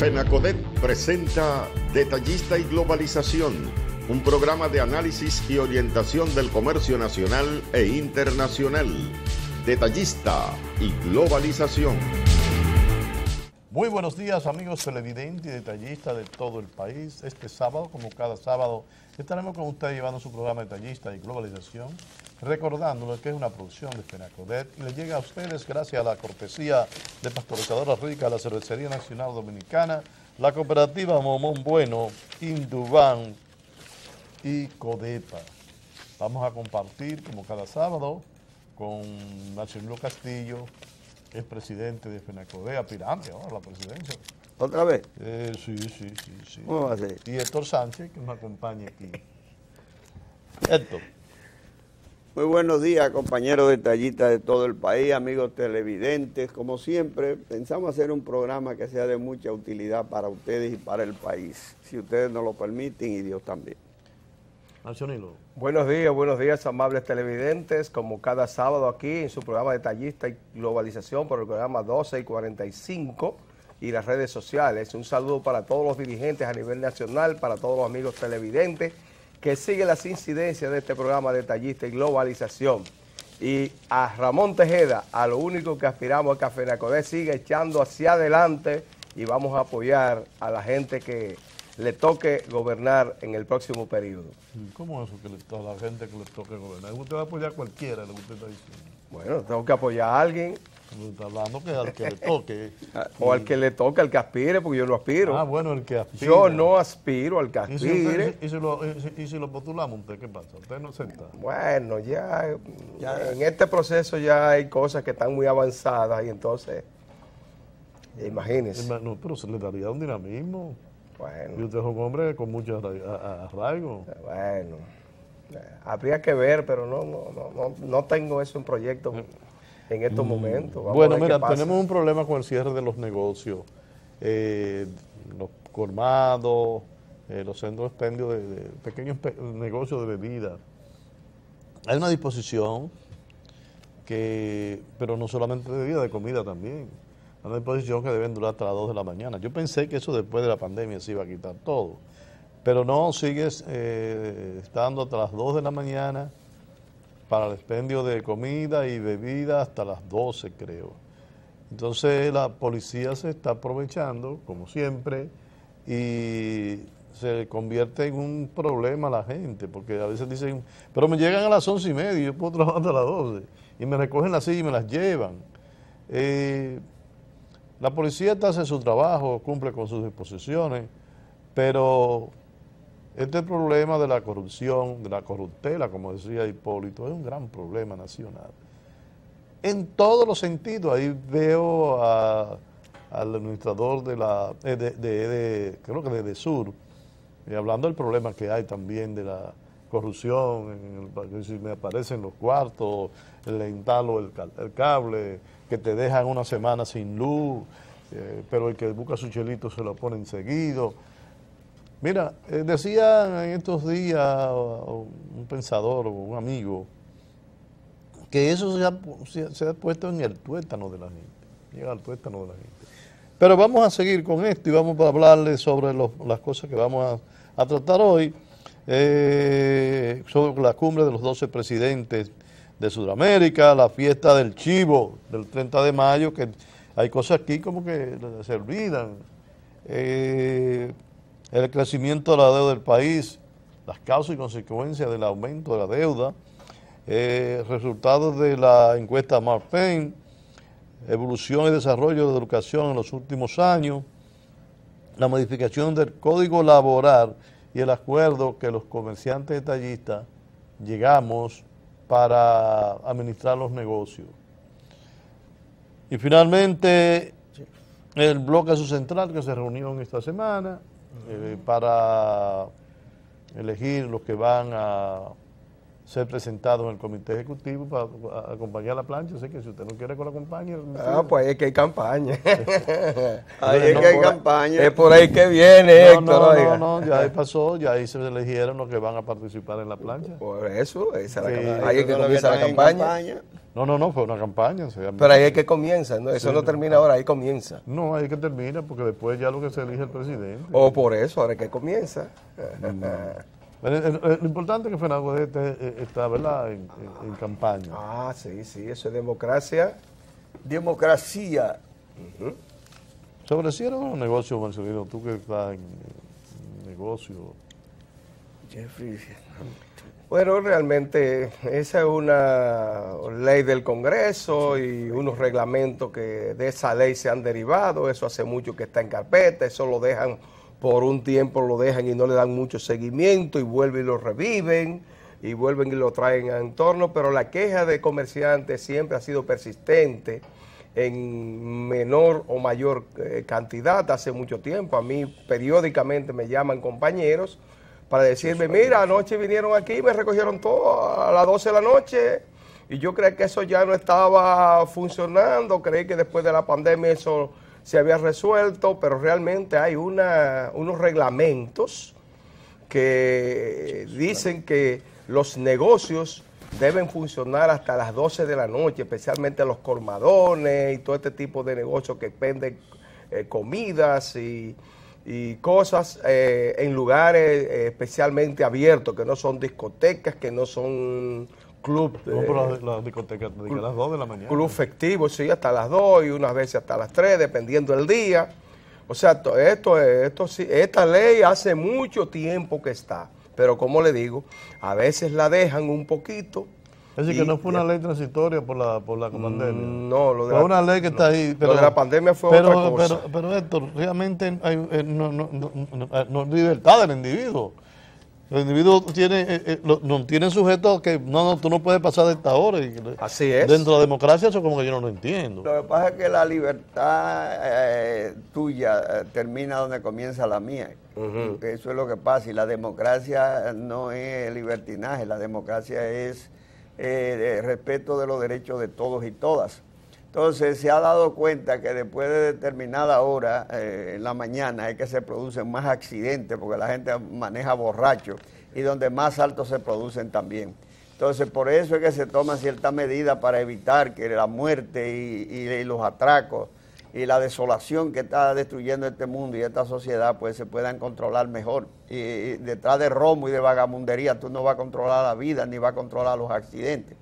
FENACODET presenta Detallista y Globalización, un programa de análisis y orientación del comercio nacional e internacional. Detallista y Globalización. Muy buenos días, amigos televidentes y detallistas de todo el país. Este sábado, como cada sábado, estaremos con ustedes llevando su programa Detallista y Globalización, recordándoles que es una producción de FENACODET y le llega a ustedes gracias a la cortesía de Pastorizadora Rica, la Cervecería Nacional Dominicana, la Cooperativa Momón Bueno, Induban y Codepa. Vamos a compartir, como cada sábado, con Marcelino Castillo, es presidente de FENACODET, aspirante ahora a la presidencia. ¿Otra vez? Sí. ¿Cómo va a ser? Y Héctor Sánchez, que nos acompaña aquí. Héctor. Muy buenos días, compañeros detallistas de todo el país, amigos televidentes. Como siempre, pensamos hacer un programa que sea de mucha utilidad para ustedes y para el país, si ustedes nos lo permiten y Dios también. Marcionilo. Buenos días, amables televidentes, como cada sábado aquí en su programa Detallista y Globalización por el programa 12 y 45 y las redes sociales. Un saludo para todos los dirigentes a nivel nacional, para todos los amigos televidentes que siguen las incidencias de este programa Detallista y Globalización. Y a Ramón Tejeda, a lo único que aspiramos es que FENACODET siga echando hacia adelante y vamos a apoyar a la gente que le toque gobernar en el próximo periodo. ¿Cómo es eso que a la gente que le toque gobernar? Usted va a apoyar a cualquiera, lo que usted está diciendo. Bueno, tengo que apoyar a alguien. Usted está hablando que al que le toque. O al que le toque, al que aspire, porque yo no aspiro. Ah, bueno, el que aspira. Yo no aspiro al que ¿Y aspire. si lo postulamos usted, qué pasa? ¿Usted no acepta? Bueno, ya en este proceso ya hay cosas que están muy avanzadas y entonces, imagínense. No, pero se le daría un dinamismo. Y Bueno, usted es un hombre con mucho arraigo. bueno, habría que ver, pero no tengo eso en proyecto en estos momentos. Vamos Bueno, a ver mira, qué pasa. tenemos un problema con el cierre de los negocios, los colmados, los centros de expendio de pequeños negocios de bebidas. Hay una disposición pero no solamente de bebida, de comida también. Hay una disposición que deben durar hasta las 2 de la mañana. Yo pensé que eso después de la pandemia se iba a quitar todo, pero no, sigues estando hasta las 2 de la mañana para el expendio de comida y bebida hasta las 12, creo. Entonces la policía se está aprovechando, como siempre, y se convierte en un problema a la gente, porque a veces dicen, pero me llegan a las 11:30 y yo puedo trabajar hasta las 12, y me recogen las sillas y me las llevan. La policía está haciendo su trabajo, cumple con sus disposiciones, pero este problema de la corrupción, de la corruptela, como decía Hipólito, es un gran problema nacional. En todos los sentidos. Ahí veo al administrador de la creo que de EDESUR, hablando del problema que hay también de la corrupción, si me aparecen los cuartos, le instalo el cable, que te dejan una semana sin luz, pero el que busca su chelito se lo pone enseguido. Mira, decía en estos días un pensador o un amigo que eso se ha puesto en el tuétano de la gente, llega al tuétano de la gente. Pero vamos a seguir con esto y vamos a hablarles sobre las cosas que vamos a tratar hoy, sobre la cumbre de los 12 presidentes de Sudamérica, la fiesta del chivo del 30 de mayo, que hay cosas aquí como que se olvidan. El crecimiento de la deuda del país, las causas y consecuencias del aumento de la deuda, resultados de la encuesta Marpen, evolución y desarrollo de la educación en los últimos años, la modificación del Código Laboral y el acuerdo que los comerciantes detallistas llegamos para administrar los negocios. Y finalmente, el bloque subcentral que se reunió en esta semana para elegir los que van a ser presentado en el comité ejecutivo para acompañar la plancha. Así que si usted no quiere que lo acompañe... Pues es que hay campaña. Ahí es que hay campaña. Es por ahí que viene, Héctor. No, ya ahí pasó, ya ahí se eligieron los que van a participar en la plancha. Por eso, esa es Sí, la campaña. Ahí es que comienza la campaña. No, fue una campaña. Pero ahí es que comienza, ¿no? Eso no termina ahora, ahí comienza. No, ahí es que termina, porque después ya lo que se elige el presidente. O por eso, ahora es que comienza. Lo importante es que Fernando Godete está, ¿verdad?, en campaña. Ah, sí, eso es democracia. Democracia. ¿Se ofrecieron los negocios, Marcelino? Tú que estás en negocio. Jeffrey. Bueno, realmente esa es una ley del Congreso y unos reglamentos que de esa ley se han derivado. Eso hace mucho que está en carpeta, eso lo dejan por un tiempo, lo dejan y no le dan mucho seguimiento y vuelven y lo reviven y vuelven y lo traen a entorno, pero la queja de comerciantes siempre ha sido persistente en menor o mayor cantidad hace mucho tiempo. A mí periódicamente me llaman compañeros para decirme, mira, anoche vinieron aquí y me recogieron todo a las 12 de la noche y yo creí que eso ya no estaba funcionando, creí que después de la pandemia eso se había resuelto, pero realmente hay unos reglamentos que dicen que los negocios deben funcionar hasta las 12 de la noche, especialmente los colmadones y todo este tipo de negocios que venden comidas y cosas en lugares especialmente abiertos, que no son discotecas, que no son club. No, pero la discoteca a las 2 de la mañana. Club festivo, sí, hasta las 2 y unas veces hasta las 3, dependiendo del día. O sea, esta ley hace mucho tiempo que está, pero como le digo, a veces la dejan un poquito. Es decir, que no fue una ley transitoria por la pandemia. No, fue una ley que está ahí. Pero, lo de la pandemia fue otra cosa. Pero Héctor, realmente no es libertad del individuo. El individuo no tiene sujeto a que tú no puedes pasar de esta hora. Así es. Dentro de la democracia eso como que yo no lo entiendo. Lo que pasa es que la libertad tuya termina donde comienza la mía. Eso es lo que pasa. Y la democracia no es libertinaje, la democracia es respeto de los derechos de todos y todas. Entonces se ha dado cuenta que después de determinada hora en la mañana es que se producen más accidentes porque la gente maneja borracho y donde más altos se producen también. Entonces por eso es que se toman ciertas medidas para evitar que la muerte y los atracos y la desolación que está destruyendo este mundo y esta sociedad pues se puedan controlar mejor. Y detrás de romo y de vagamundería tú no vas a controlar la vida ni vas a controlar los accidentes.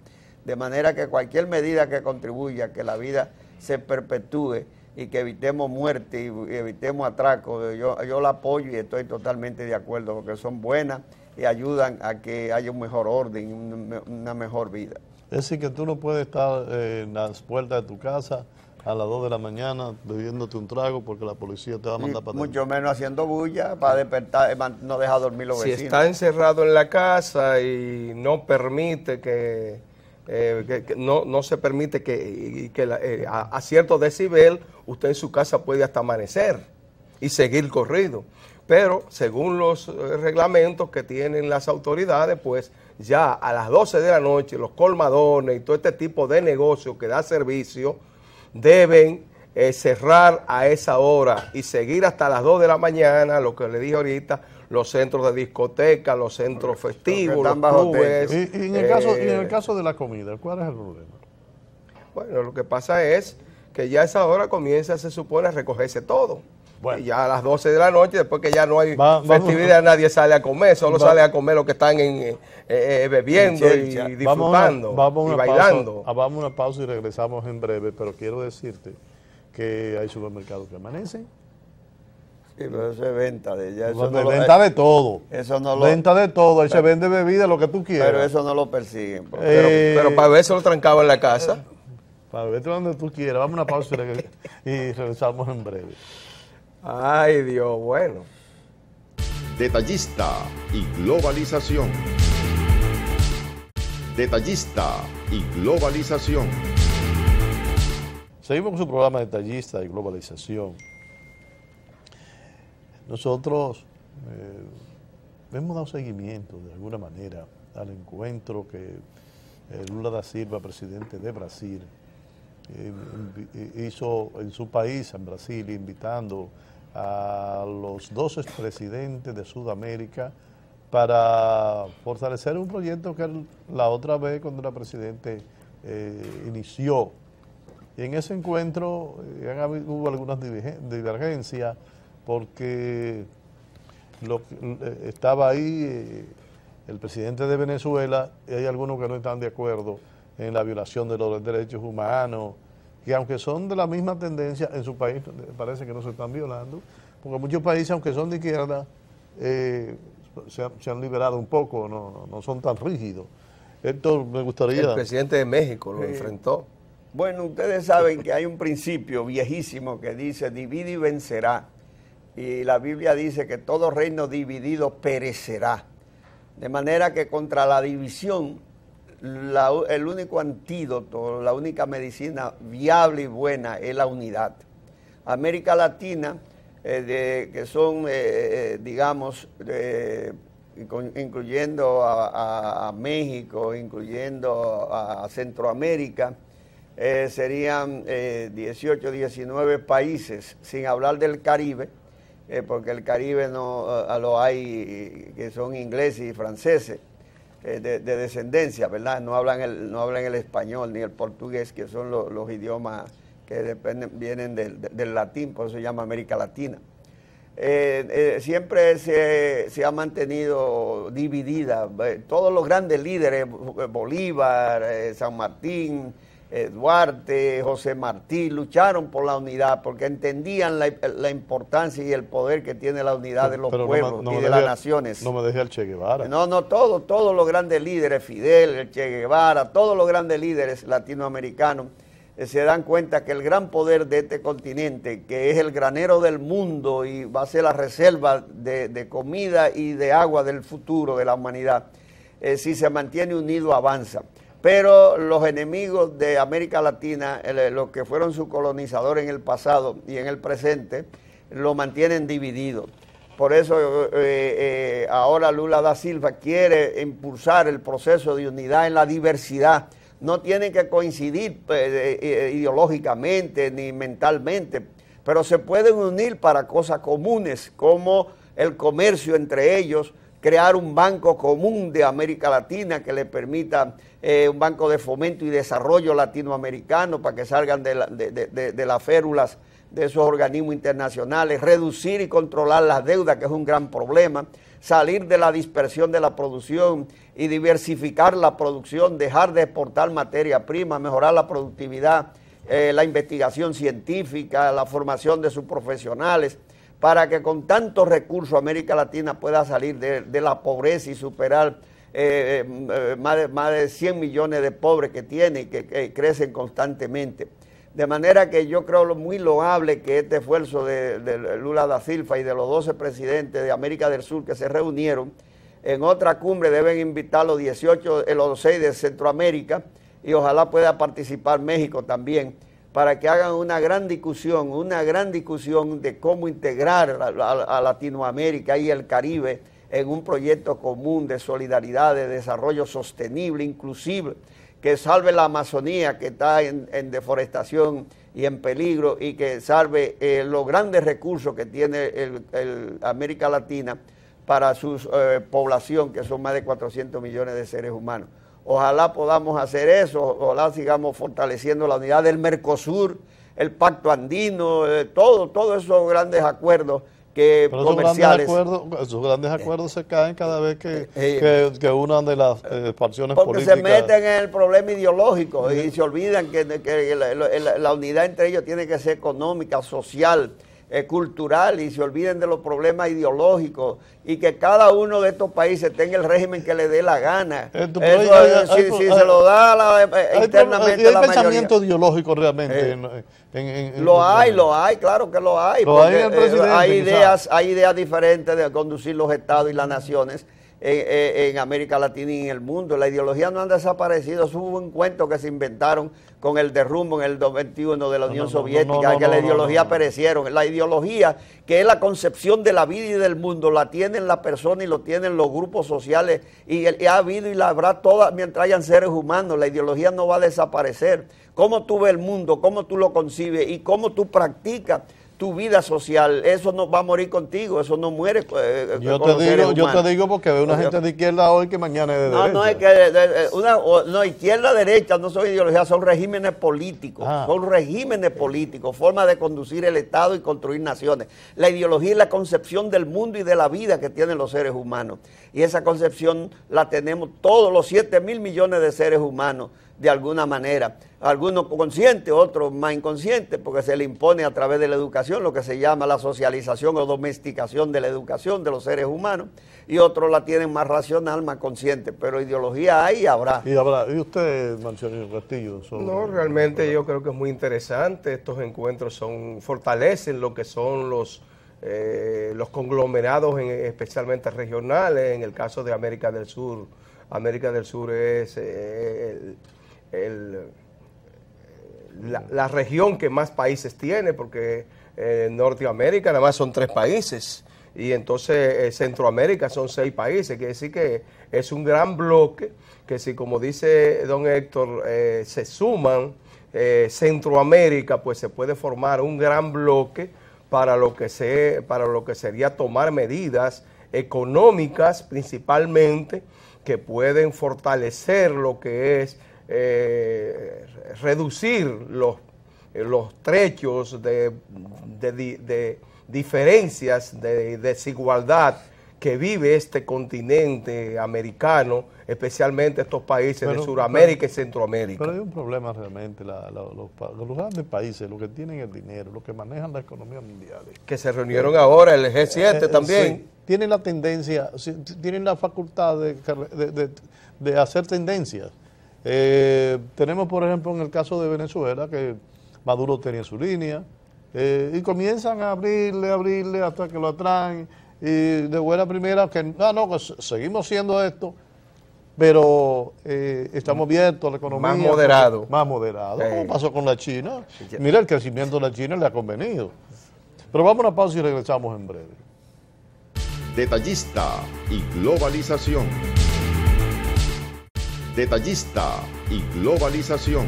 De manera que cualquier medida que contribuya a que la vida se perpetúe y que evitemos muerte y evitemos atracos, yo la apoyo y estoy totalmente de acuerdo porque son buenas y ayudan a que haya un mejor orden, una mejor vida. Es decir, que tú no puedes estar en las puertas de tu casa a las 2 de la mañana bebiéndote un trago porque la policía te va a mandar para mucho menos haciendo bulla para despertar, no dejar dormir los vecinos. Si está encerrado en la casa y no permite que no se permite que a cierto decibel usted en su casa puede hasta amanecer y seguir corrido. Pero según los reglamentos que tienen las autoridades, pues ya a las 12 de la noche los colmadones y todo este tipo de negocios que da servicio deben cerrar a esa hora y seguir hasta las 2 de la mañana, lo que le dije ahorita, los centros de discoteca, los centros festivos, los clubes. Y en el caso de la comida, ¿cuál es el problema? Bueno, lo que pasa es que ya a esa hora comienza, se supone, a recogerse todo. Bueno. Y ya a las 12 de la noche, después que ya no hay festividad, nadie sale a comer, solo sale a comer los que están bebiendo y disfrutando y bailando. Vamos a una pausa y regresamos en breve, pero quiero decirte que hay supermercados que amanecen. Sí, pero eso es venta de ella. Venta de todo. Eso no venta de todo. Ahí se vende bebida, lo que tú quieras. Pero eso no lo persiguen. Pero para ver se lo trancaba en la casa. Para ver donde tú quieras. Vamos a una pausa y regresamos en breve. Ay, Dios, bueno. Detallista y globalización. Detallista y globalización. Seguimos con su programa Detallista y globalización. Nosotros hemos dado seguimiento de alguna manera al encuentro que Lula da Silva, presidente de Brasil, hizo en su país, en Brasil, invitando a los 2 expresidentes de Sudamérica para fortalecer un proyecto que la otra vez cuando era presidente inició. Y en ese encuentro hubo algunas divergencias porque estaba ahí el presidente de Venezuela y hay algunos que no están de acuerdo en la violación de los derechos humanos, que aunque son de la misma tendencia, en su país parece que no se están violando, porque muchos países, aunque son de izquierda, se han liberado un poco, no son tan rígidos. Esto me gustaría... El presidente de México lo enfrentó. Bueno, ustedes saben que hay un principio viejísimo que dice divide y vencerá. Y la Biblia dice que todo reino dividido perecerá. De manera que contra la división, el único antídoto, la única medicina viable y buena es la unidad. América Latina, que son, digamos, incluyendo a México, incluyendo a Centroamérica, serían 18, 19 países, sin hablar del Caribe, porque el Caribe no lo hay que son ingleses y franceses de descendencia, ¿verdad? No hablan el español ni el portugués, que son los idiomas que vienen del latín, por eso se llama América Latina. Siempre se ha mantenido dividida. Todos los grandes líderes, Bolívar, San Martín, Duarte, José Martí, lucharon por la unidad porque entendían la importancia y el poder que tiene la unidad de los pueblos y de las naciones. No me deje al Che Guevara. No, todos los grandes líderes, Fidel, el Che Guevara, todos los grandes líderes latinoamericanos se dan cuenta que el gran poder de este continente, que es el granero del mundo y va a ser la reserva de comida y de agua del futuro de la humanidad, si se mantiene unido avanza. Pero los enemigos de América Latina, los que fueron sus colonizadores en el pasado y en el presente, lo mantienen dividido. Por eso ahora Lula da Silva quiere impulsar el proceso de unidad en la diversidad. No tienen que coincidir ideológicamente ni mentalmente, pero se pueden unir para cosas comunes como el comercio entre ellos, crear un banco común de América Latina que le permita un banco de fomento y desarrollo latinoamericano para que salgan de las férulas de esos organismos internacionales, reducir y controlar las deudas, que es un gran problema, salir de la dispersión de la producción y diversificar la producción, dejar de exportar materia prima, mejorar la productividad, la investigación científica, la formación de sus profesionales, para que con tantos recursos América Latina pueda salir de la pobreza y superar más de 100 millones de pobres que tiene y que crecen constantemente. De manera que yo creo muy loable que este esfuerzo de Lula da Silva y de los 12 presidentes de América del Sur que se reunieron en otra cumbre, deben invitar los 6 de Centroamérica y ojalá pueda participar México también, para que hagan una gran discusión de cómo integrar a Latinoamérica y el Caribe en un proyecto común de solidaridad, de desarrollo sostenible, inclusive, que salve la Amazonía, que está en deforestación y en peligro, y que salve los grandes recursos que tiene América Latina para su población, que son más de 400 millones de seres humanos. Ojalá podamos hacer eso, ojalá sigamos fortaleciendo la unidad del Mercosur, el Pacto Andino, todos esos grandes acuerdos comerciales. Esos grandes acuerdos se caen cada vez que una de las facciones políticas... Porque se meten en el problema ideológico y se olvidan que la unidad entre ellos tiene que ser económica, social, cultural, y se olviden de los problemas ideológicos y que cada uno de estos países tenga el régimen que le dé la gana. Si se lo da internamente la mayoría. ¿Hay pensamiento ideológico realmente? Lo hay, claro que lo hay. Hay ideas diferentes de conducir los estados y las naciones, en América Latina y en el mundo. La ideología no han desaparecido. Eso hubo un cuento que se inventaron con el derrumbe en el 21 de la Unión Soviética, que la ideología perecieron. La ideología, que es la concepción de la vida y del mundo, la tienen las personas y lo tienen los grupos sociales, y ha habido y la habrá todas mientras hayan seres humanos. La ideología no va a desaparecer. Cómo tú ves el mundo, cómo tú lo concibes y cómo tú practicas tu vida social, eso no va a morir contigo, eso no muere yo te digo porque veo una gente de izquierda hoy que mañana es de derecha. No, es que izquierda, derecha no son ideologías, son regímenes políticos, formas de conducir el Estado y construir naciones. La ideología es la concepción del mundo y de la vida que tienen los seres humanos, y esa concepción la tenemos todos los 7.000 millones de seres humanos, de alguna manera, algunos conscientes, otros más inconscientes, porque se le impone a través de la educación lo que se llama la socialización o domesticación de la educación de los seres humanos, y otros la tienen más racional, más consciente, pero ideología hay y habrá. Y usted, Marcelino Castillo? No, realmente yo creo que es muy interesante. Estos encuentros fortalecen lo que son los conglomerados, especialmente regionales. En el caso de América del Sur es la región que más países tiene, porque Norteamérica nada más son 3 países, y entonces Centroamérica son 6 países. Quiere decir que es un gran bloque, que si, como dice don Héctor, se suman Centroamérica, pues se puede formar un gran bloque para lo que sería tomar medidas económicas principalmente, que pueden fortalecer lo que es reducir los trechos de diferencias, de desigualdad que vive este continente americano, especialmente estos países de Sudamérica y Centroamérica. Pero hay un problema realmente. Los grandes países, los que tienen el dinero, los que manejan la economía mundial, que se reunieron ahora, el G7 también. Sí, tienen la tendencia, tienen la facultad de hacer tendencias. Tenemos, por ejemplo, en el caso de Venezuela, que Maduro tenía su línea, y comienzan a abrirle hasta que lo atraen, y de buena primera que pues seguimos haciendo esto, pero estamos abiertos a la economía. Más moderado. ¿Cómo pasó con la China? Mira, el crecimiento de la China le ha convenido. Pero vamos a una pausa y regresamos en breve. Detallista y globalización. Detallista y globalización.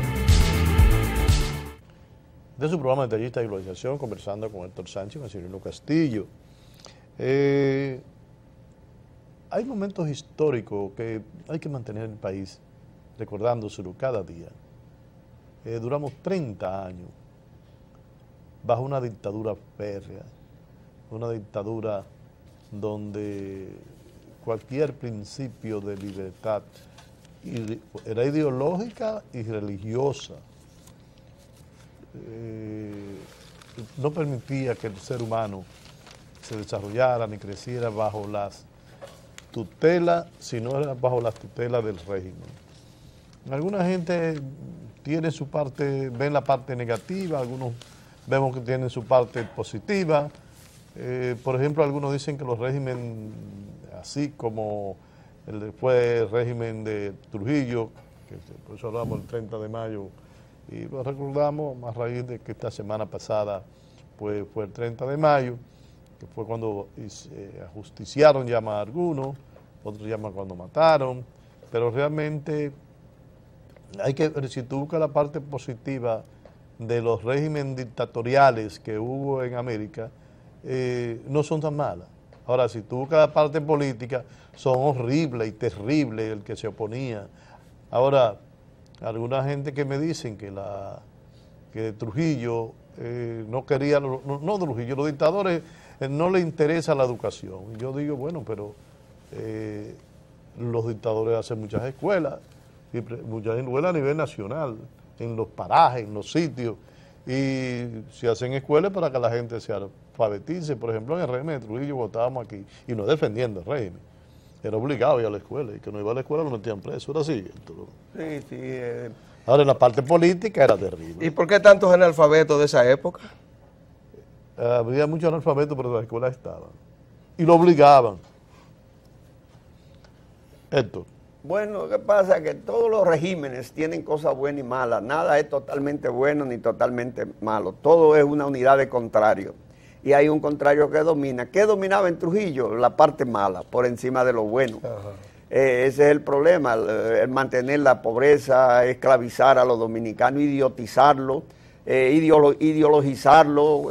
De su programa Detallista y Globalización, conversando con Héctor Sánchez y con Marcelino Castillo. Hay momentos históricos que hay que mantener en el país, recordándoselo cada día. Duramos 30 años bajo una dictadura férrea, una dictadura donde cualquier principio de libertad era ideológica y religiosa. No permitía que el ser humano se desarrollara ni creciera bajo las tutelas, sino era bajo las tutelas del régimen. Alguna gente tiene su parte, ven la parte negativa, algunos vemos que tienen su parte positiva. Por ejemplo, algunos dicen que los regímenes, así como fue el régimen de Trujillo, que por eso hablamos el 30 de mayo, y lo recordamos a raíz de que esta semana pasada pues, fue el 30 de mayo, que fue cuando ajusticiaron llama a algunos, otros llaman cuando mataron, pero realmente hay que, si tú buscas la parte positiva de los regímenes dictatoriales que hubo en América, no son tan malas. Ahora, si tú buscas la parte política, son horribles y terribles el que se oponía. Ahora, alguna gente que me dicen que Trujillo no quería, no Trujillo, los dictadores no les interesa la educación. Yo digo, bueno, pero los dictadores hacen muchas escuelas a nivel nacional, en los parajes, en los sitios, y se hacen escuelas para que la gente se alfabetice. Por ejemplo, en el régimen de Trujillo votábamos aquí, y no defendiendo el régimen, era obligado a ir a la escuela, y que no iba a la escuela lo metían preso, era así. Sí. Ahora, en la parte política era terrible. ¿Y por qué tantos analfabetos de esa época? Había muchos analfabetos, pero las escuelas estaban, y lo obligaban. Héctor. Bueno, ¿qué pasa? Que todos los regímenes tienen cosas buenas y malas. Nada es totalmente bueno ni totalmente malo. Todo es una unidad de contrario. Y hay un contrario que domina. ¿Qué dominaba en Trujillo? La parte mala, por encima de lo bueno. Ese es el problema, el mantener la pobreza, esclavizar a los dominicanos, idiotizarlo, ideologizarlo,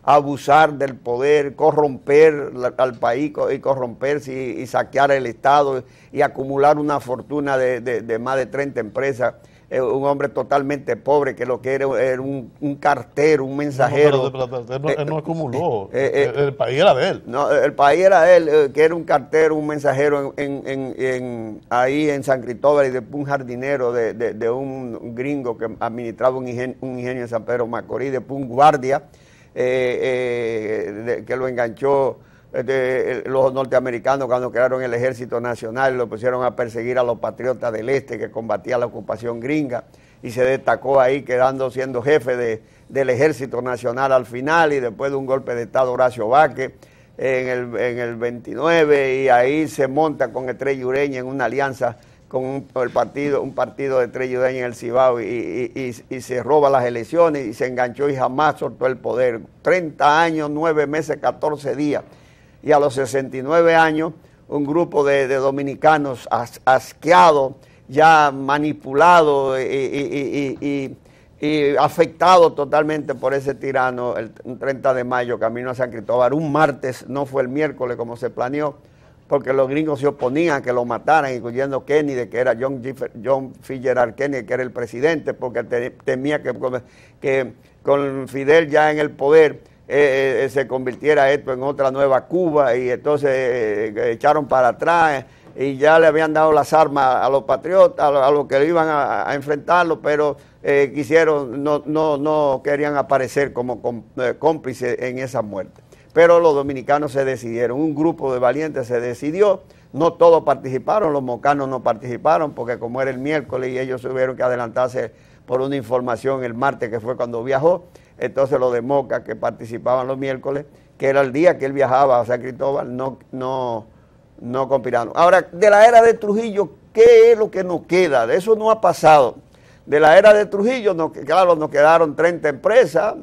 abusar del poder, corromper al país y corromperse y saquear el Estado y acumular una fortuna de más de 30 empresas. Un hombre totalmente pobre que lo que era un cartero, un mensajero. No, él no acumuló, el país era de él. No, el país era de él, que era un cartero, un mensajero ahí en San Cristóbal y después un jardinero de un gringo que administraba un ingenio en San Pedro Macorís, después un guardia que lo enganchó los norteamericanos cuando crearon el Ejército Nacional y lo pusieron a perseguir a los patriotas del Este que combatían la ocupación gringa y se destacó ahí siendo jefe del Ejército Nacional al final y después de un golpe de Estado Horacio Vázquez en el 29 y ahí se monta con Estrella Ureña en una alianza con un partido de Estrella Ureña en el Cibao y se roba las elecciones y se enganchó y jamás soltó el poder. 30 años, 9 meses, 14 días. Y a los 69 años, un grupo de dominicanos asqueados, ya manipulados y afectados totalmente por ese tirano, un 30 de mayo, camino a San Cristóbal, un martes, no fue el miércoles como se planeó, porque los gringos se oponían a que lo mataran, incluyendo Kennedy, que era John Fitzgerald Kennedy, que era el presidente, porque temía que con Fidel ya en el poder, se convirtiera esto en otra nueva Cuba y entonces echaron para atrás y ya le habían dado las armas a los patriotas, a los que iban a enfrentarlo, pero no querían aparecer como cómplices en esa muerte. Pero los dominicanos se decidieron, un grupo de valientes se decidió, no todos participaron, los mocanos no participaron porque como era el miércoles y ellos tuvieron que adelantarse por una información el martes que fue cuando viajó. Entonces los de Moca que participaban los miércoles, que era el día que él viajaba a San Cristóbal, no conspiraron. Ahora, de la era de Trujillo, ¿qué es lo que nos queda? De eso no ha pasado. De la era de Trujillo, claro, nos quedaron 30 empresas,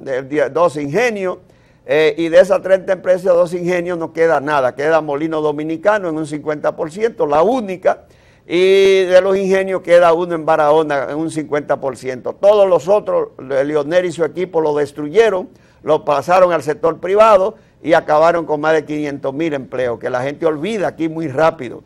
2 ingenios, y de esas 30 empresas, 2 ingenios, no queda nada. Queda Molino Dominicano en un 50%, la única, y de los ingenios queda uno en Barahona en un 50%. Todos los otros, Leonel y su equipo lo destruyeron, lo pasaron al sector privado y acabaron con más de 500,000 empleos, que la gente olvida aquí muy rápido,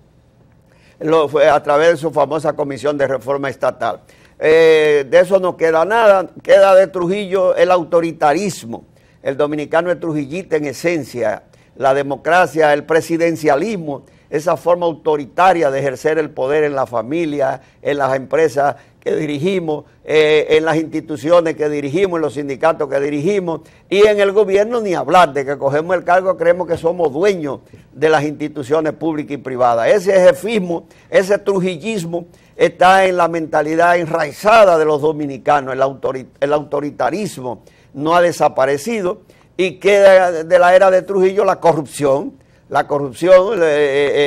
fue a través de su famosa comisión de reforma estatal. De eso no queda nada, queda de Trujillo el autoritarismo. El dominicano es trujillita en esencia, la democracia, el presidencialismo, esa forma autoritaria de ejercer el poder en la familia, en las empresas que dirigimos, en las instituciones que dirigimos, en los sindicatos que dirigimos, y en el gobierno ni hablar, de que cogemos el cargo, creemos que somos dueños de las instituciones públicas y privadas. Ese jefismo, ese trujillismo está en la mentalidad enraizada de los dominicanos, el autoritarismo no ha desaparecido y queda de la era de Trujillo la corrupción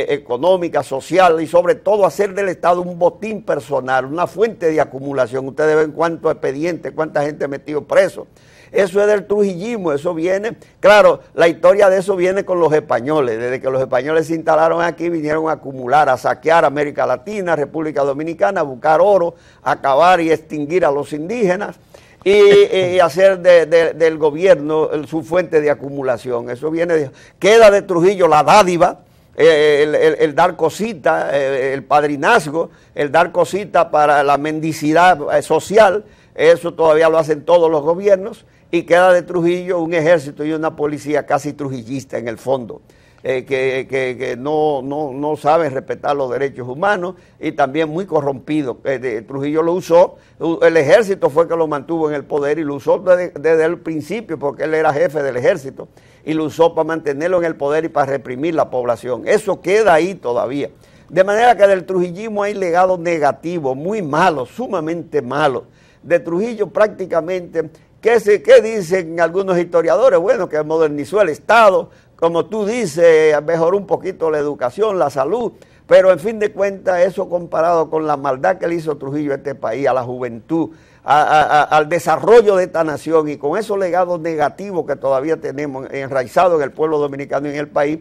económica, social y sobre todo hacer del Estado un botín personal, una fuente de acumulación. Ustedes ven cuántos expedientes, cuánta gente metido preso. Eso es del trujillismo, eso viene, claro, la historia de eso viene con los españoles. Desde que los españoles se instalaron aquí, vinieron a acumular, a saquear América Latina, República Dominicana, a buscar oro, a acabar y extinguir a los indígenas y hacer del gobierno su fuente de acumulación. Eso viene, queda de Trujillo la dádiva, el dar cosita, el padrinazgo, el dar cosita para la mendicidad social. Eso todavía lo hacen todos los gobiernos, y queda de Trujillo un ejército y una policía casi trujillista en el fondo, que no saben respetar los derechos humanos y también muy corrompido. Trujillo lo usó, el ejército fue que lo mantuvo en el poder y lo usó desde el principio porque él era jefe del ejército y lo usó para mantenerlo en el poder y para reprimir la población. Eso queda ahí todavía. De manera que del trujillismo hay legado negativo, muy malo, sumamente malo. De Trujillo prácticamente, ¿qué dicen algunos historiadores? Bueno, que modernizó el Estado, como tú dices, mejoró un poquito la educación, la salud, pero en fin de cuentas eso comparado con la maldad que le hizo Trujillo a este país, a la juventud, al desarrollo de esta nación y con esos legados negativos que todavía tenemos enraizados en el pueblo dominicano y en el país,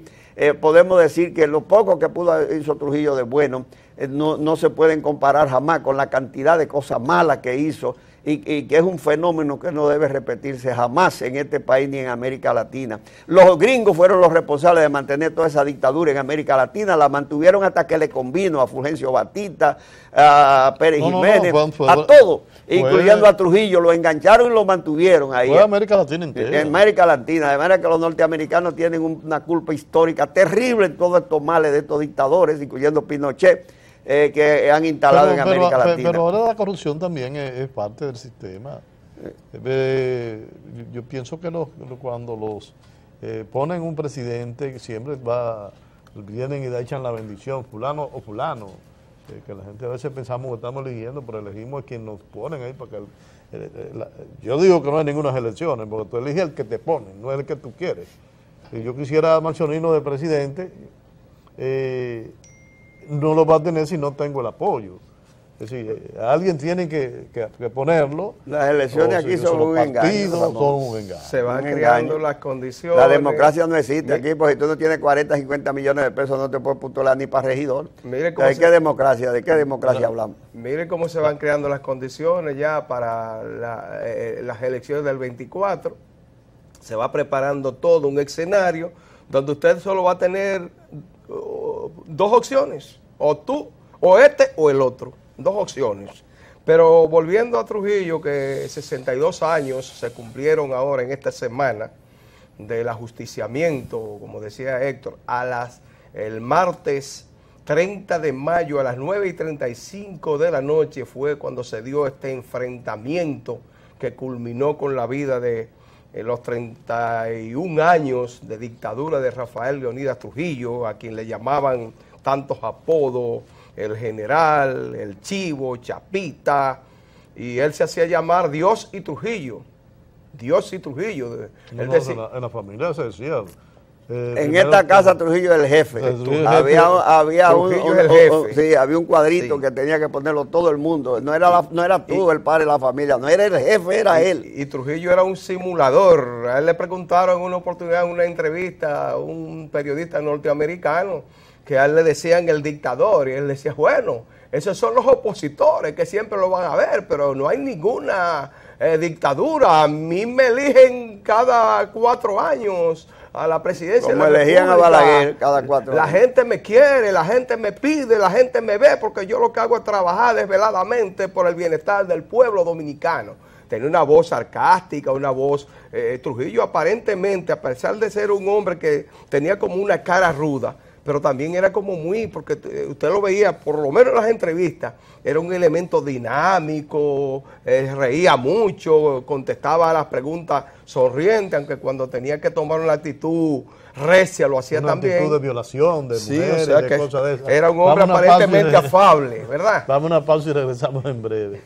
podemos decir que lo poco que hizo Trujillo de bueno no se pueden comparar jamás con la cantidad de cosas malas que hizo y que es un fenómeno que no debe repetirse jamás en este país ni en América Latina. Los gringos fueron los responsables de mantener toda esa dictadura en América Latina, la mantuvieron hasta que le convino a Fulgencio Batista, a Pérez Jiménez, a todos, incluyendo a Trujillo, lo engancharon y lo mantuvieron ahí. Fue América Latina entera. En América Latina, de manera que los norteamericanos tienen una culpa histórica terrible en todos estos males de estos dictadores, incluyendo Pinochet, que han instalado en América Latina. Pero ahora la corrupción también es parte del sistema. Yo pienso que cuando los ponen un presidente, siempre vienen y le echan la bendición, fulano o fulano, que la gente a veces pensamos que estamos eligiendo, pero elegimos a quien nos ponen ahí para que yo digo que no hay ninguna elecciones, porque tú eliges el que te ponen, no es el que tú quieres. Si yo quisiera a Marcianino de presidente, no lo va a tener si no tengo el apoyo. Es decir, alguien tiene que ponerlo. Las elecciones aquí son un engaño. Se van creando las condiciones. La democracia no existe aquí, porque si tú no tienes 40, 50 millones de pesos no te puedes postular ni para regidor. ¿De qué democracia hablamos? Mire cómo se van creando las condiciones ya para las elecciones del 24. Se va preparando todo un escenario donde usted solo va a tener dos opciones, o tú, o este, o el otro, dos opciones. Pero volviendo a Trujillo, que 62 años se cumplieron ahora en esta semana del ajusticiamiento, como decía Héctor, el martes 30 de mayo a las 9:35 de la noche fue cuando se dio este enfrentamiento que culminó con la vida de los 31 años de dictadura de Rafael Leonidas Trujillo, a quien le llamaban tantos apodos, el general, el chivo, Chapita, y él se hacía llamar Dios y Trujillo. Dios y Trujillo. En la familia se decía. En esta casa Trujillo es el jefe. Había un cuadrito que tenía que ponerlo todo el mundo. No era tú el padre de la familia, no era el jefe, era él. Y Trujillo era un simulador. A él le preguntaron en una oportunidad, en una entrevista, a un periodista norteamericano, que a él le decían el dictador, y él decía, bueno, esos son los opositores que siempre lo van a ver, pero no hay ninguna dictadura. A mí me eligen cada 4 años a la presidencia. Como elegían a Balaguer cada 4 años. La gente me quiere, la gente me pide, la gente me ve, porque yo lo que hago es trabajar desveladamente por el bienestar del pueblo dominicano. Tenía una voz sarcástica, una voz... Trujillo aparentemente, a pesar de ser un hombre que tenía como una cara ruda, pero también era como muy, porque usted lo veía, por lo menos en las entrevistas, era un elemento dinámico, reía mucho, contestaba a las preguntas sonriente, aunque cuando tenía que tomar una actitud recia lo hacía también. Una actitud de violación, de mujeres, o sea, de cosas de esas. Era un hombre aparentemente afable, ¿verdad? Vamos a una pausa y regresamos en breve.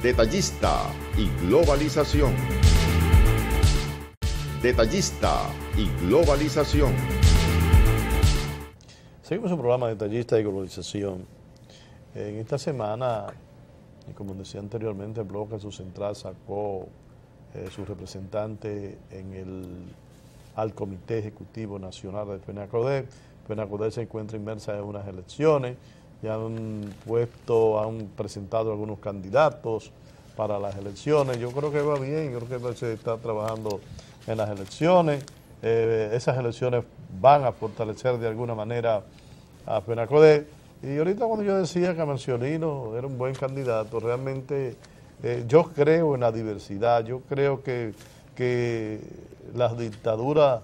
Detallista y globalización. Detallista y globalización. Seguimos un programa de Detallista y globalización. En esta semana, y como decía anteriormente, el bloque su central sacó su representante al Comité Ejecutivo Nacional de FENACODE. FENACODE se encuentra inmersa en unas elecciones, ya han presentado algunos candidatos para las elecciones. Yo creo que va bien, yo creo que se está trabajando en las elecciones. Esas elecciones van a fortalecer de alguna manera a FENACODE. Y ahorita cuando yo decía que Marcianino era un buen candidato, realmente yo creo en la diversidad, yo creo que las dictaduras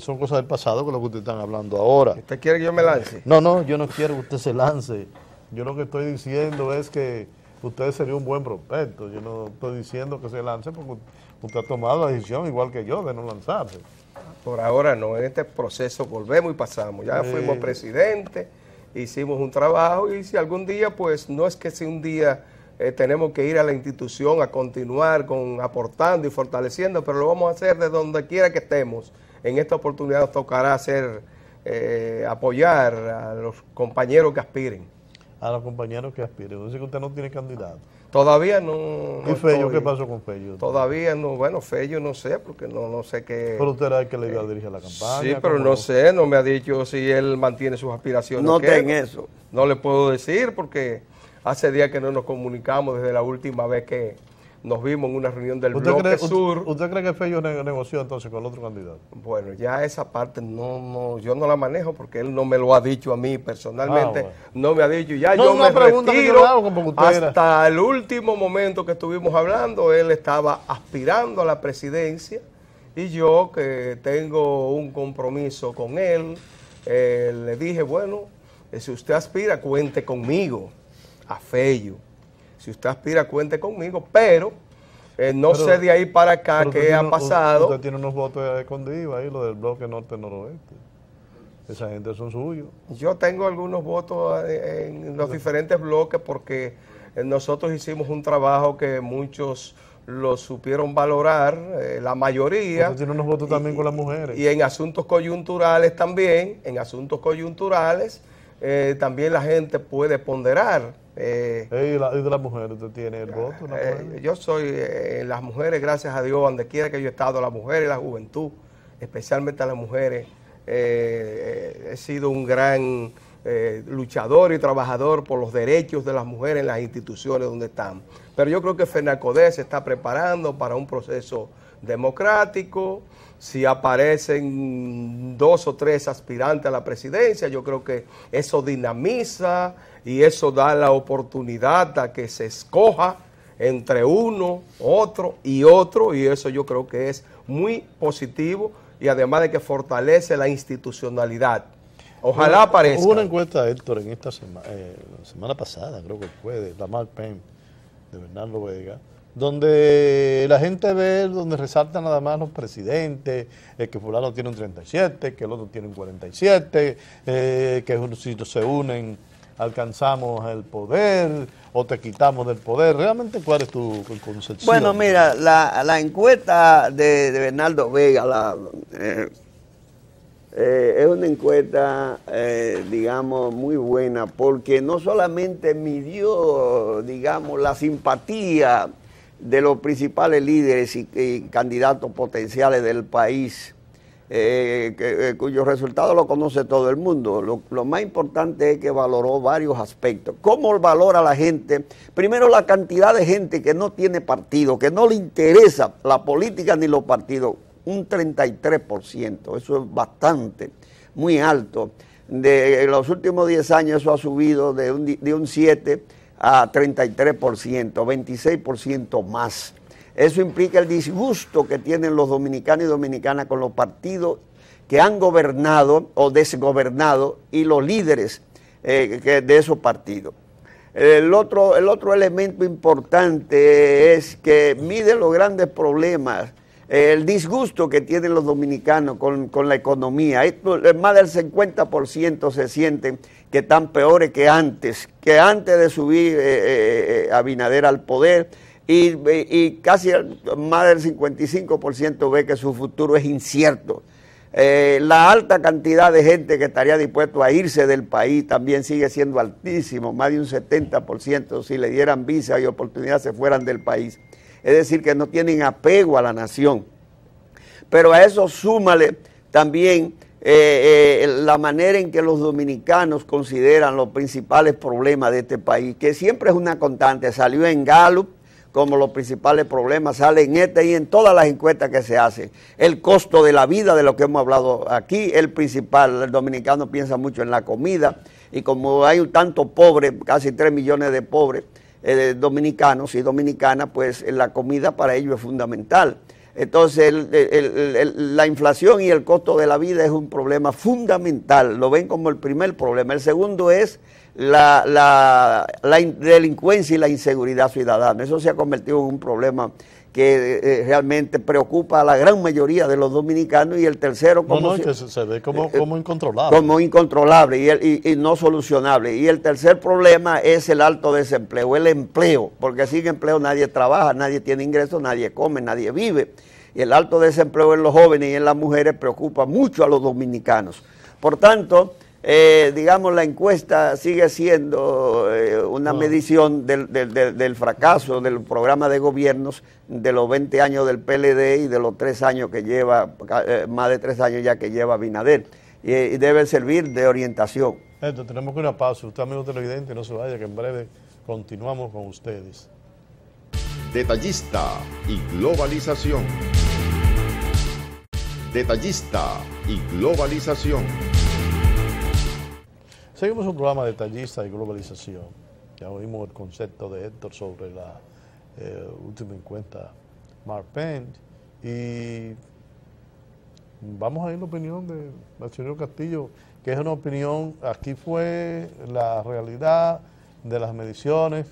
son cosas del pasado, con lo que ustedes están hablando ahora. ¿Usted quiere que yo me lance? No, yo no quiero que usted se lance. Yo lo que estoy diciendo es que usted sería un buen prospecto. Yo no estoy diciendo que se lance porque usted ha tomado la decisión, igual que yo, de no lanzarse. Por ahora no, en este proceso volvemos y pasamos. Ya fuimos presidente, hicimos un trabajo y si algún día, pues no es que si un día tenemos que ir a la institución a continuar aportando y fortaleciendo, pero lo vamos a hacer de donde quiera que estemos, en esta oportunidad nos tocará apoyar a los compañeros que aspiren. A los compañeros que aspiren. Dice que usted no tiene candidato. Todavía no. ¿Y Fello? ¿Qué pasó con Fello? Todavía no. Bueno, Fello no sé, porque no sé qué. Pero usted era el que le iba a dirigir la campaña. Sí, pero no sé, no me ha dicho si él mantiene sus aspiraciones. No ten eso. No le puedo decir porque hace días que no nos comunicamos desde la última vez que nos vimos en una reunión del Bloque Sur. ¿Usted cree que Fello negoció entonces con el otro candidato? Bueno, ya esa parte yo no la manejo porque él no me lo ha dicho a mí personalmente. Bueno. No me ha dicho, ya No, yo una me pregunta que retiro. yo le hago, como usted era. Hasta el último momento que estuvimos hablando, él estaba aspirando a la presidencia y yo, que tengo un compromiso con él, le dije, bueno, si usted aspira, cuente conmigo, a Fello. Si usted aspira, cuente conmigo, pero no sé de ahí para acá qué ha pasado. Usted tiene unos votos escondidos ahí, lo del bloque norte-noroeste. Esa gente son suyos. Yo tengo algunos votos en los diferentes bloques porque nosotros hicimos un trabajo que muchos lo supieron valorar, la mayoría. Usted tiene unos votos también con las mujeres. Y en asuntos coyunturales también, también la gente puede ponderar. ¿Y de las mujeres usted tiene el voto? Yo soy en las mujeres, gracias a Dios, donde quiera que yo he estado, las mujeres y la juventud, especialmente a las mujeres, he sido un gran luchador y trabajador por los derechos de las mujeres en las instituciones donde están. Pero yo creo que FENACODE se está preparando para un proceso democrático. Si aparecen 2 o 3 aspirantes a la presidencia, yo creo que eso dinamiza y eso da la oportunidad a que se escoja entre uno, otro, y eso yo creo que es muy positivo y además de que fortalece la institucionalidad. Ojalá aparezca. Hubo una encuesta, Héctor, en esta semana pasada, creo que fue, de la Marpen, de Bernardo Vega, donde la gente ve, donde resaltan nada más los presidentes, que fulano tiene un 37, que el otro tiene un 47, que si se unen alcanzamos el poder o te quitamos del poder. ¿Realmente cuál es tu concepción? Bueno, mira, la encuesta de Bernardo Vega es una encuesta, digamos, muy buena, porque no solamente midió, digamos, la simpatía de los principales líderes y candidatos potenciales del país, cuyos resultados lo conoce todo el mundo. Lo más importante es que valoró varios aspectos. ¿Cómo valora la gente? Primero, la cantidad de gente que no tiene partido, que no le interesa la política ni los partidos. Un 33%, eso es bastante, muy alto. En los últimos 10 años eso ha subido de un 7 a 33%, 26% más. Eso implica el disgusto que tienen los dominicanos y dominicanas con los partidos que han gobernado o desgobernado y los líderes de esos partidos. El otro elemento importante es que mide los grandes problemas, el disgusto que tienen los dominicanos con la economía. Más del 50% se sienten que están peores que antes de subir Abinader al poder, y casi más del 55% ve que su futuro es incierto. La alta cantidad de gente que estaría dispuesto a irse del país también sigue siendo altísimo, más de un 70% si le dieran visa y oportunidad se fueran del país. Es decir, que no tienen apego a la nación. Pero a eso súmale también la manera en que los dominicanos consideran los principales problemas de este país, que siempre es una constante. Salió en Gallup como los principales problemas, sale en este y en todas las encuestas que se hacen. El costo de la vida, de lo que hemos hablado aquí, el principal. El dominicano piensa mucho en la comida, y como hay un tanto pobre, casi 3 millones de pobres dominicanos y dominicanas, pues la comida para ellos es fundamental. Entonces la inflación y el costo de la vida es un problema fundamental, lo ven como el primer problema. El segundo es la delincuencia y la inseguridad ciudadana. Eso se ha convertido en un problema que realmente preocupa a la gran mayoría de los dominicanos. Y el tercero, que se ve como incontrolable. Como incontrolable y no solucionable. Y el tercer problema es el alto desempleo, el empleo, porque sin empleo nadie trabaja, nadie tiene ingresos, nadie come, nadie vive. y el alto desempleo en los jóvenes y en las mujeres preocupa mucho a los dominicanos. Por tanto, digamos, la encuesta sigue siendo una medición del fracaso del programa de gobiernos de los 20 años del PLD y de los 3 años que lleva, más de 3 años ya que lleva Abinader, y debe servir de orientación. Tenemos que ir a una pausa. Usted, amigo televidente, no se vaya, que en breve continuamos con ustedes. Detallista y globalización. Detallista y globalización. Seguimos un programa Detallista y globalización. Ya oímos el concepto de Héctor sobre la última encuesta Mark Penn, y vamos a ir a la opinión del señor Castillo, que es una opinión. Aquí fue la realidad de las mediciones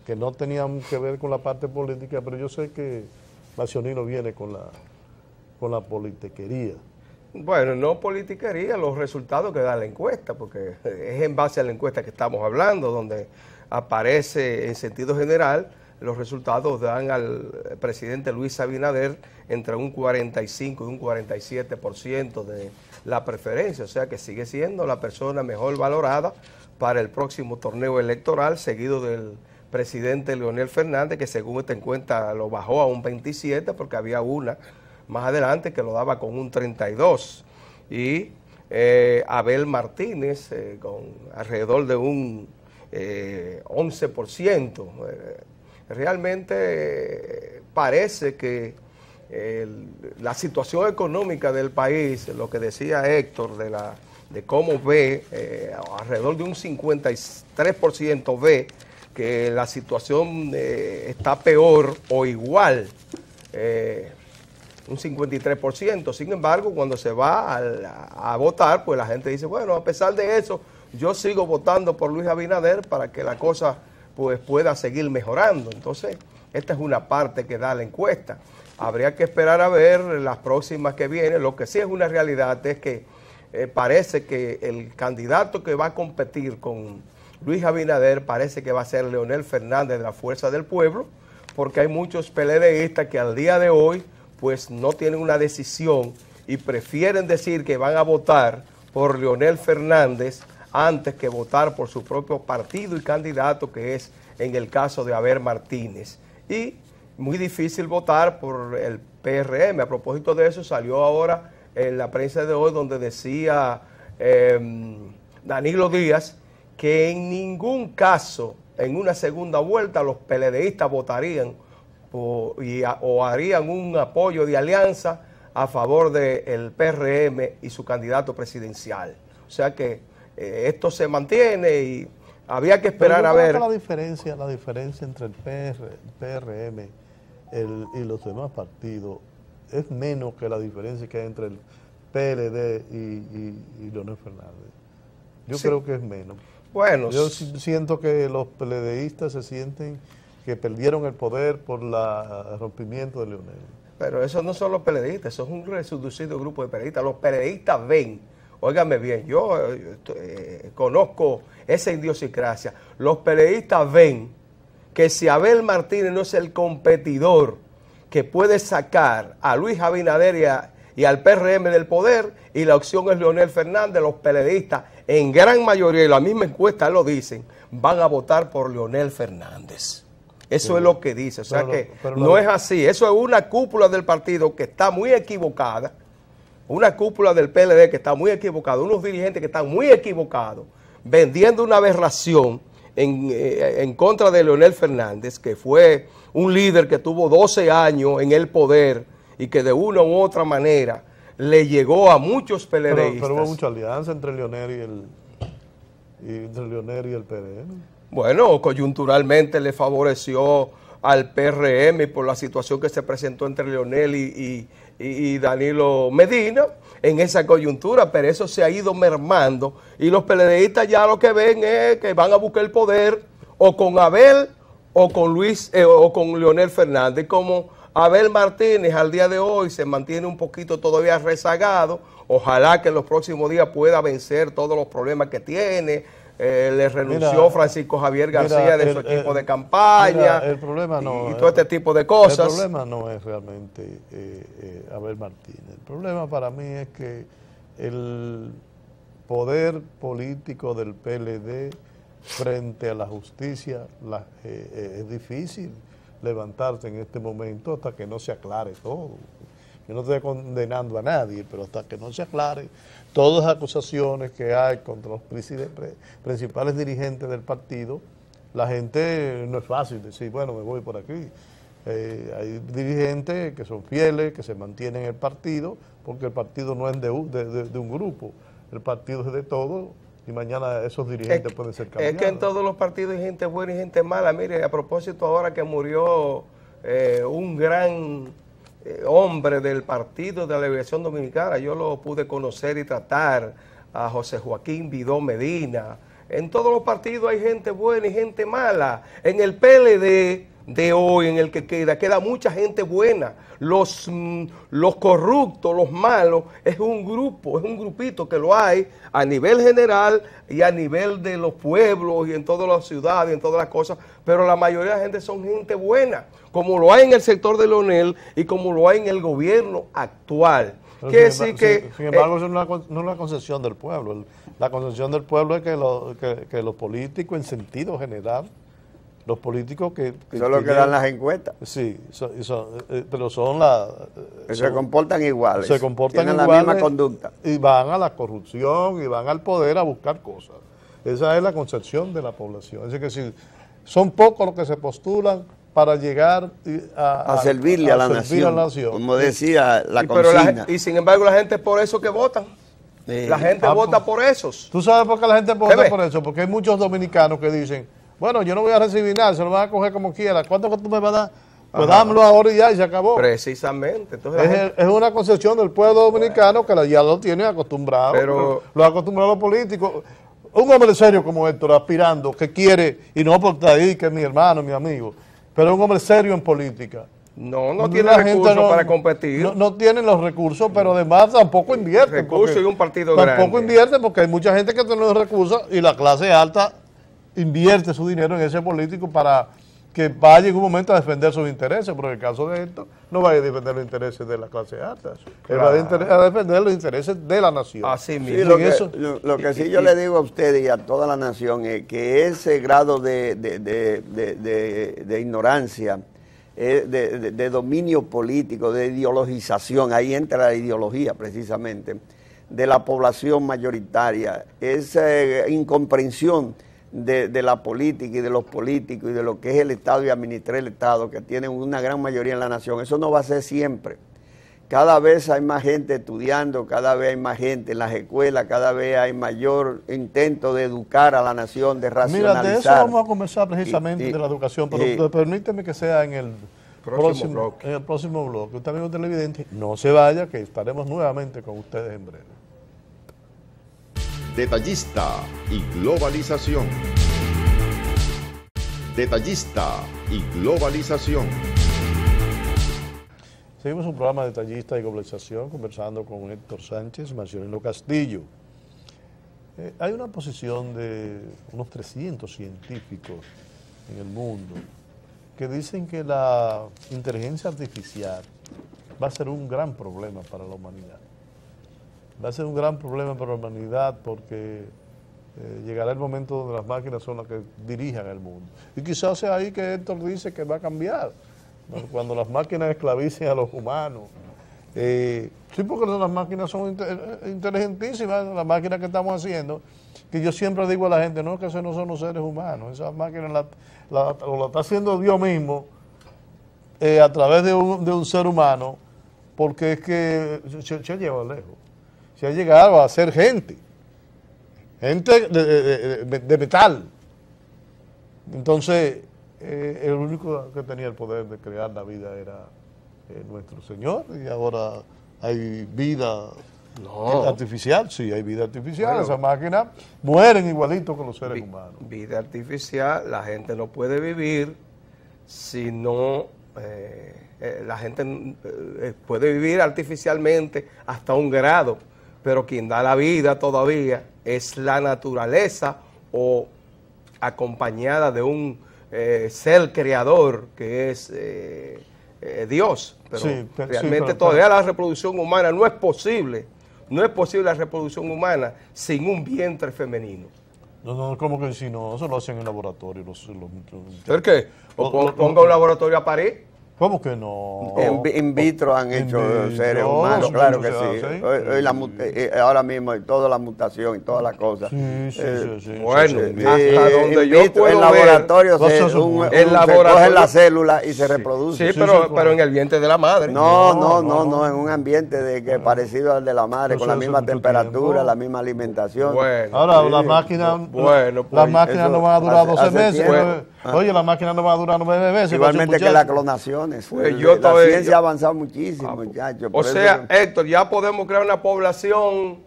que no tenían que ver con la parte política, pero yo sé que Bacionino viene con la politiquería. Bueno, no politiquería, los resultados que da la encuesta, porque es en base a la encuesta que estamos hablando, donde aparece en sentido general, los resultados dan al presidente Luis Abinader entre un 45 y un 47% de la preferencia, o sea que sigue siendo la persona mejor valorada para el próximo torneo electoral, seguido del presidente Leonel Fernández, que según esta encuesta lo bajó a un 27, porque había una más adelante que lo daba con un 32, y Abel Martínez con alrededor de un 11%. Realmente parece que la situación económica del país, lo que decía Héctor de cómo ve, alrededor de un 53% ve que la situación está peor o igual, un 53%. Sin embargo, cuando se va a votar, pues la gente dice, bueno, a pesar de eso, yo sigo votando por Luis Abinader para que la cosa pues pueda seguir mejorando. Entonces, esta es una parte que da la encuesta. Habría que esperar a ver las próximas que vienen. Lo que sí es una realidad es que parece que el candidato que va a competir con Luis Abinader parece que va a ser Leonel Fernández de la Fuerza del Pueblo, porque hay muchos PLDistas que al día de hoy pues no tienen una decisión y prefieren decir que van a votar por Leonel Fernández antes que votar por su propio partido y candidato, que es en el caso de Abel Martínez. Y muy difícil votar por el PRM. A propósito de eso, salió ahora en la prensa de hoy donde decía Danilo Díaz que en ningún caso, en una segunda vuelta, los PLDistas votarían o harían un apoyo de alianza a favor del PRM y su candidato presidencial. O sea que esto se mantiene y había que esperar a ver. La diferencia entre el PRM y los demás partidos es menos que la diferencia que hay entre el PLD y Leonel Fernández. Yo creo que es menos. Bueno, yo siento que los PLDistas se sienten que perdieron el poder por el rompimiento de Leonel. Pero esos no son los PLDistas, eso es un reducido grupo de PLDistas. Los PLDistas ven, óigame bien, yo conozco esa idiosincrasia. Los PLDistas ven que si Abel Martínez no es el competidor que puede sacar a Luis Abinader y al PRM del poder, y la opción es Leonel Fernández, los PLDistas, en gran mayoría, y la misma encuesta lo dicen, van a votar por Leonel Fernández. Eso es lo que dice, o sea que no es así. Eso es una cúpula del partido que está muy equivocada, una cúpula del PLD que está muy equivocada, unos dirigentes que están muy equivocados, vendiendo una aberración en contra de Leonel Fernández, que fue un líder que tuvo 12 años en el poder y que de una u otra manera le llegó a muchos PLDistas. Pero hubo mucha alianza entre Leonel y el PRM. Bueno, coyunturalmente le favoreció al PRM por la situación que se presentó entre Leonel y Danilo Medina en esa coyuntura, pero eso se ha ido mermando y los PLDistas ya lo que ven es que van a buscar el poder o con Abel o con o con Leonel Fernández. Como Abel Martínez al día de hoy se mantiene un poquito todavía rezagado, ojalá que en los próximos días pueda vencer todos los problemas que tiene, le renunció Francisco Javier García de su equipo de campaña, el problema no, y todo este tipo de cosas. El problema no es realmente Abel Martínez. El problema para mí es que el poder político del PLD frente a la justicia es difícil levantarse en este momento hasta que no se aclare todo. Yo no estoy condenando a nadie, pero hasta que no se aclare todas las acusaciones que hay contra los principales dirigentes del partido, la gente no es fácil decir, bueno, me voy por aquí. Hay dirigentes que son fieles, que se mantienen en el partido, porque el partido no es de un grupo, el partido es de todos, y mañana esos dirigentes pueden ser cambiados. Es que en todos los partidos hay gente buena y gente mala. Mire, a propósito, ahora que murió un gran hombre del Partido de la Liberación Dominicana, yo lo pude conocer y tratar, a José Joaquín Vidó Medina. En todos los partidos hay gente buena y gente mala. En el PLD de hoy, en el que queda mucha gente buena. Los corruptos, los malos, es un grupo, es un grupito que lo hay a nivel general y a nivel de los pueblos y en todas las ciudades y en todas las cosas, pero la mayoría de la gente son gente buena, como lo hay en el sector de Leonel y como lo hay en el gobierno actual. Sin embargo, eso no es una concepción del pueblo. La concepción del pueblo es que los políticos, en sentido general, los políticos que son los que dan las encuestas. Sí, pero se comportan iguales. Se comportan tienen iguales, la misma conducta. Y van a la corrupción y van al poder a buscar cosas. Esa es la concepción de la población. Es decir, que son pocos los que se postulan para llegar a servirle a la nación. Como decía la consigna. Y sin embargo la gente es por eso que votan. La gente vota por esos. ¿Tú sabes por qué la gente vota por eso? Porque hay muchos dominicanos que dicen, bueno, yo no voy a recibir nada, se lo van a coger como quiera. ¿Cuánto que tú me vas a dar? Pues dámelo ahora y ya, y se acabó. Precisamente. Entonces, es una concepción del pueblo dominicano que ya lo tiene acostumbrado. Pero lo ha acostumbrado a los políticos. Un hombre serio como Héctor, aspirando, que quiere, y no por ahí, que es mi hermano, mi amigo, pero un hombre serio en política. No tiene recursos para competir. No tienen los recursos, pero además tampoco invierten. Recursos y un partido grande. Tampoco invierten porque hay mucha gente que tiene los recursos y la clase alta invierte su dinero en ese político para que vaya en un momento a defender sus intereses, pero en el caso de esto no va a defender los intereses de la clase alta, él va a defender los intereses de la nación. Así mismo. Lo que sí yo le digo a ustedes y a toda la nación es que ese grado de ignorancia, de dominio político, de ideologización, ahí entra la ideología precisamente, de la población mayoritaria, esa incomprensión de la política y de los políticos y de lo que es el Estado y administrar el Estado, que tienen una gran mayoría en la nación. Eso no va a ser siempre. Cada vez hay más gente estudiando, cada vez hay más gente en las escuelas, cada vez hay mayor intento de educar a la nación, de racionalizar. Mira, de eso vamos a conversar precisamente de la educación, pero permíteme que sea en el próximo bloque. Usted, amigo televidente, no se vaya, que estaremos nuevamente con ustedes en breve. Detallista y globalización. Detallista y globalización. Seguimos un programa de Detallista y globalización conversando con Héctor Sánchez, Marcelino Castillo. Hay una posición de unos 300 científicos en el mundo que dicen que la inteligencia artificial va a ser un gran problema para la humanidad. Va a ser un gran problema para la humanidad porque llegará el momento donde las máquinas son las que dirijan el mundo. Y quizás sea ahí que Héctor dice que va a cambiar, ¿no? Cuando las máquinas esclavicen a los humanos. Sí, porque las máquinas son inteligentísimas, las máquinas que estamos haciendo, que yo siempre digo a la gente, no, que esos no son los seres humanos, esas máquinas la está haciendo Dios mismo a través de un ser humano, porque es que se ha llevado lejos. Se ha llegado a ser gente de metal. Entonces, el único que tenía el poder de crear la vida era nuestro Señor, y ahora hay vida artificial. Sí, hay vida artificial. Bueno, esas máquinas mueren igualito que los seres humanos. Vida artificial, la gente no puede vivir si no... la gente puede vivir artificialmente hasta un grado, pero quien da la vida todavía es la naturaleza o acompañada de un ser creador que es Dios. Pero Sí, realmente pero todavía la reproducción humana no es posible. No es posible la reproducción humana sin un vientre femenino. No, como que si no, eso lo hacen en laboratorio. ¿El qué? O ponga un laboratorio a París. ¿Cómo que no? In vitro han hecho seres humanos, claro que sí. Ahora mismo hay toda la mutación y todas las cosas. Sí. Bueno, Sí. hasta donde yo puedo en ver, laboratorio se cogen la célula y se reproduce. Sí, pero en el vientre de la madre. No, en un ambiente de que parecido al de la madre, con la misma temperatura, la misma alimentación. Bueno, ahora las máquinas las máquinas no van a durar 12 meses. Oye, las máquinas no van a durar 9 meses. Igualmente que las clonaciones. La ciencia ha avanzado muchísimo, muchachos. O sea, Héctor, ya podemos crear una población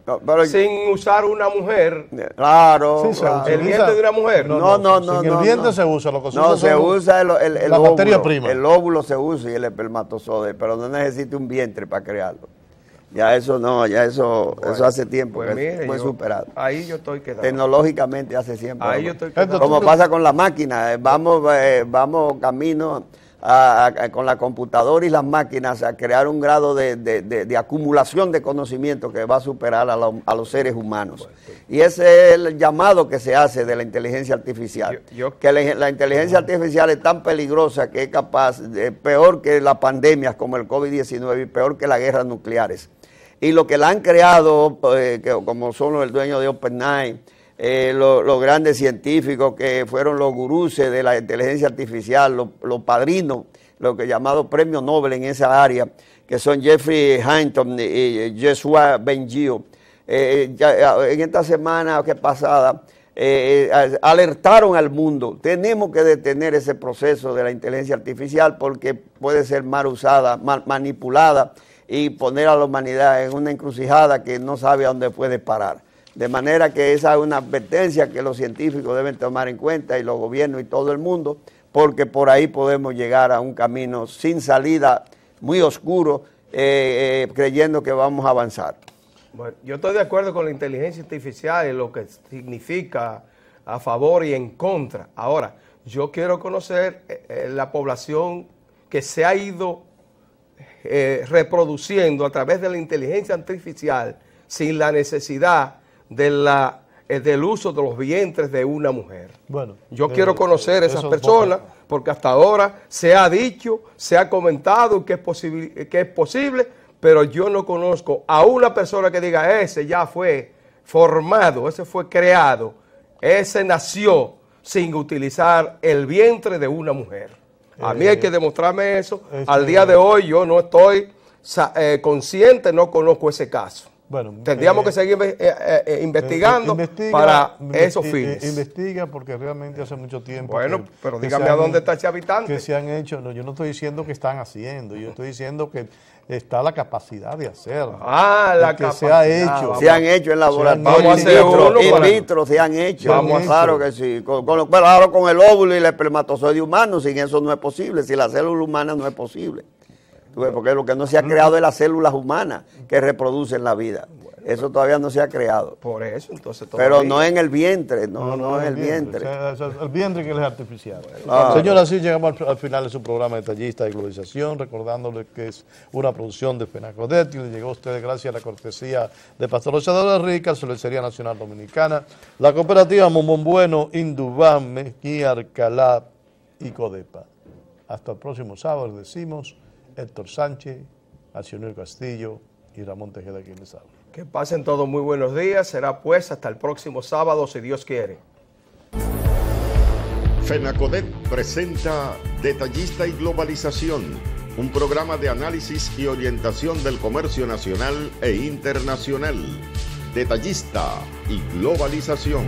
sin usar una mujer. Claro. ¿El vientre de una mujer? No. El vientre se usa, lo que se usa el la óvulo, materia prima. El óvulo se usa y el espermatozoide, pero no necesita un vientre para crearlo. Ya eso eso hace tiempo que fue superado. Ahí yo estoy quedando. Tecnológicamente hace siempre. Ahí yo estoy quedando. Como pasa con la máquina, vamos camino con la computadora y las máquinas a crear un grado de acumulación de conocimiento que va a superar a los seres humanos. Y ese es el llamado que se hace de la inteligencia artificial. Que la inteligencia artificial es tan peligrosa que es capaz, peor que las pandemias como el COVID-19 y peor que las guerras nucleares. Y lo que la han creado, como son el dueño de OpenAI, los grandes científicos que fueron los guruses de la inteligencia artificial, los padrinos, los que llamados premios Nobel en esa área, que son Jeffrey Hinton y Joshua Bengio. En esta semana pasada alertaron al mundo, tenemos que detener ese proceso de la inteligencia artificial porque puede ser mal usada, manipulada y poner a la humanidad en una encrucijada que no sabe a dónde puede parar. De manera que esa es una advertencia que los científicos deben tomar en cuenta y los gobiernos y todo el mundo, porque por ahí podemos llegar a un camino sin salida, muy oscuro, creyendo que vamos a avanzar. Bueno, yo estoy de acuerdo con la inteligencia artificial y lo que significa a favor y en contra. Ahora, yo quiero conocer la población que se ha ido reproduciendo a través de la inteligencia artificial sin la necesidad del uso de los vientres de una mujer. Bueno, yo quiero conocer esas personas porque hasta ahora se ha dicho, se ha comentado que es posible, pero yo no conozco a una persona que diga ese ya fue formado, ese fue creado, ese nació sin utilizar el vientre de una mujer. A mí hay que demostrarme eso. Al día de hoy yo no estoy consciente, no conozco ese caso. Bueno, tendríamos que seguir investigando para esos fines. Investiga porque realmente hace mucho tiempo. Bueno, pero dígame a dónde está ese habitante. Que se han hecho, no, yo no estoy diciendo que están haciendo, yo estoy diciendo que está la capacidad de hacerlo. La que capacidad. Se ha hecho. Se han hecho en laboratorio. In vitro se han hecho. Claro que sí. Claro, con el óvulo y el espermatozoide humano, sin eso no es posible. Sin la célula humana no es posible. Porque lo que no se ha creado es las células humanas que reproducen la vida. Eso todavía no se ha creado. Por eso, entonces todavía. Pero no en el vientre, no en el vientre. El vientre que es artificial. Señora, así llegamos al final de su programa Detallista y Globalización, recordándole que es una producción de FENACODET y le llegó a ustedes gracias a la cortesía de Pastor Echador de Rica, Cervecería Nacional Dominicana, la cooperativa Momón Bueno, Indubán, Mejía, Alcalá y Codepa. Hasta el próximo sábado, les decimos Héctor Sánchez, Acionel Castillo y Ramón Tejeda, quien les habla. Que pasen todos muy buenos días. Será pues hasta el próximo sábado, si Dios quiere. FENACODET presenta Detallista y Globalización, un programa de análisis y orientación del comercio nacional e internacional. Detallista y Globalización.